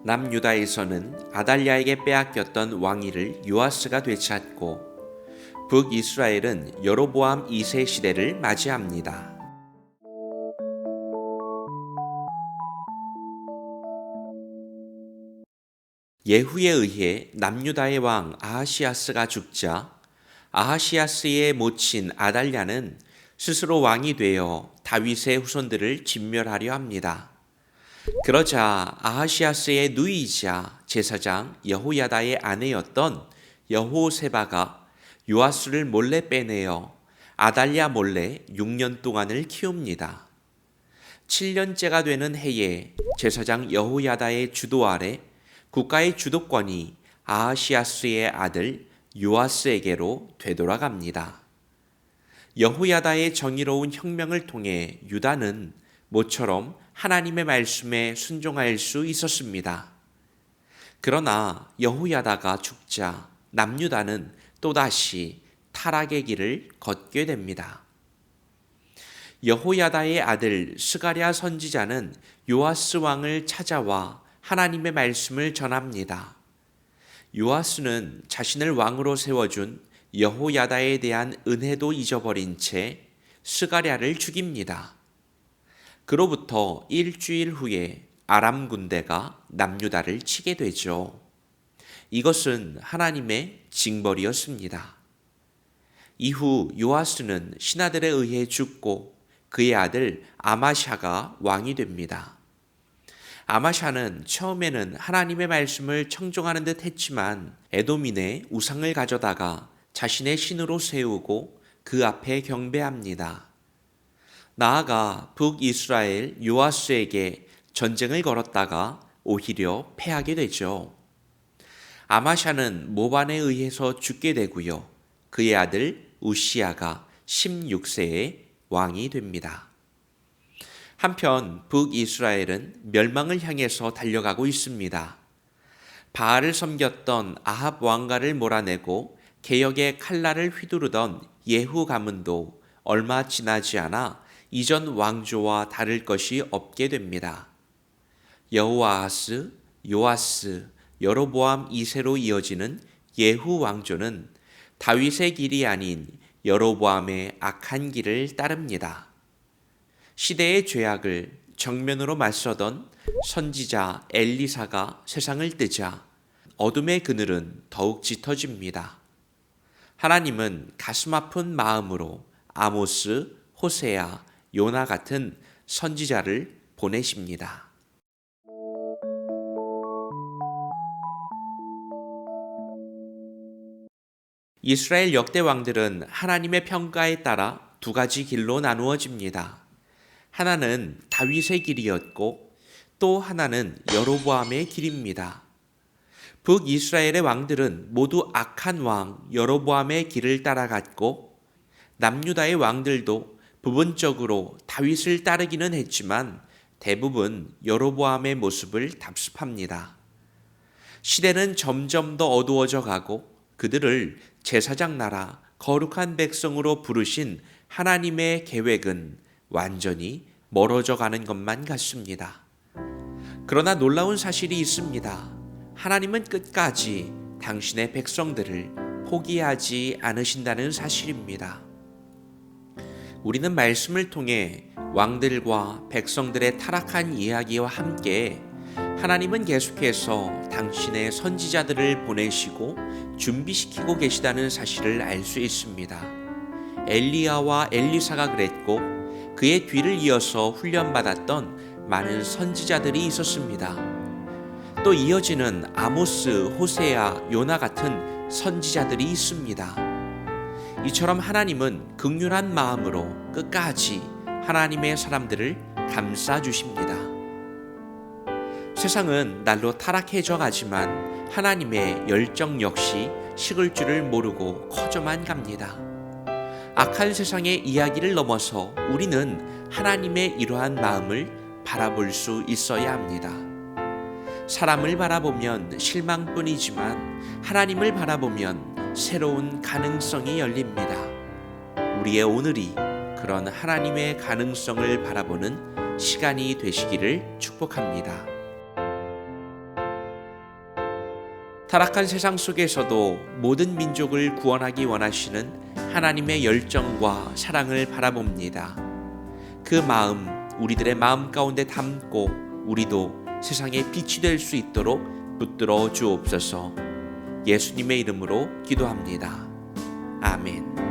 남유다에서는 아달랴에게 빼앗겼던 왕위를 요아스가 되찾고 북이스라엘은 여로보암 2세 시대를 맞이합니다. 예후에 의해 남유다의 왕 아하시아스가 죽자 아하시아스의 모친 아달랴는 스스로 왕이 되어 다윗의 후손들을 진멸하려 합니다. 그러자 아하시아스의 누이이자 제사장 여호야다의 아내였던 여호세바가 요아스를 몰래 빼내어 아달랴 몰래 6년 동안을 키웁니다. 7년째가 되는 해에 제사장 여호야다의 주도 아래 국가의 주도권이 아하시아스의 아들 요아스에게로 되돌아갑니다. 여호야다의 정의로운 혁명을 통해 유다는 모처럼 하나님의 말씀에 순종할 수 있었습니다. 그러나 여호야다가 죽자 남유다는 또다시 타락의 길을 걷게 됩니다. 여호야다의 아들 스가랴 선지자는 요아스 왕을 찾아와 하나님의 말씀을 전합니다. 요아스는 자신을 왕으로 세워준 여호야다에 대한 은혜도 잊어버린 채 스가랴를 죽입니다. 그로부터 일주일 후에 아람 군대가 남유다를 치게 되죠. 이것은 하나님의 징벌이었습니다. 이후 요아스는 신하들에 의해 죽고 그의 아들 아마샤가 왕이 됩니다. 아마샤는 처음에는 하나님의 말씀을 청종하는 듯 했지만 에돔인의 우상을 가져다가 자신의 신으로 세우고 그 앞에 경배합니다. 나아가 북이스라엘 요아스에게 전쟁을 걸었다가 오히려 패하게 되죠. 아마샤는 모반에 의해서 죽게 되고요. 그의 아들 우시야가 16세에 왕이 됩니다. 한편 북이스라엘은 멸망을 향해서 달려가고 있습니다. 바알을 섬겼던 아합 왕가를 몰아내고 개혁의 칼날을 휘두르던 예후 가문도 얼마 지나지 않아 이전 왕조와 다를 것이 없게 됩니다. 여호아하스, 요아스, 여로보암 2세로 이어지는 예후 왕조는 다윗의 길이 아닌 여로보암의 악한 길을 따릅니다. 시대의 죄악을 정면으로 맞서던 선지자 엘리사가 세상을 뜨자 어둠의 그늘은 더욱 짙어집니다. 하나님은 가슴 아픈 마음으로 아모스, 호세아, 요나 같은 선지자를 보내십니다. 이스라엘 역대 왕들은 하나님의 평가에 따라 두 가지 길로 나누어집니다. 하나는 다윗의 길이었고 또 하나는 여로보암의 길입니다. 북이스라엘의 왕들은 모두 악한 왕 여로보암의 길을 따라갔고 남유다의 왕들도 부분적으로 다윗을 따르기는 했지만 대부분 여로보암의 모습을 답습합니다. 시대는 점점 더 어두워져 가고 그들을 제사장 나라 거룩한 백성으로 부르신 하나님의 계획은 완전히 멀어져 가는 것만 같습니다. 그러나 놀라운 사실이 있습니다. 하나님은 끝까지 당신의 백성들을 포기하지 않으신다는 사실입니다. 우리는 말씀을 통해 왕들과 백성들의 타락한 이야기와 함께 하나님은 계속해서 당신의 선지자들을 보내시고 준비시키고 계시다는 사실을 알 수 있습니다. 엘리야와 엘리사가 그랬고 그의 뒤를 이어서 훈련받았던 많은 선지자들이 있었습니다. 또 이어지는 아모스, 호세아, 요나 같은 선지자들이 있습니다. 이처럼 하나님은 긍휼한 마음으로 끝까지 하나님의 사람들을 감싸 주십니다. 세상은 날로 타락해져 가지만 하나님의 열정 역시 식을 줄을 모르고 커져만 갑니다. 악한 세상의 이야기를 넘어서 우리는 하나님의 이러한 마음을 바라볼 수 있어야 합니다. 사람을 바라보면 실망뿐이지만 하나님을 바라보면 새로운 가능성이 열립니다. 우리의 오늘이 그런 하나님의 가능성을 바라보는 시간이 되시기를 축복합니다. 타락한 세상 속에서도 모든 민족을 구원하기 원하시는 하나님의 열정과 사랑을 바라봅니다. 그 마음 우리들의 마음 가운데 담고 우리도 세상의 빛이 될 수 있도록 붙들어 주옵소서. 예수님의 이름으로 기도합니다. 아멘.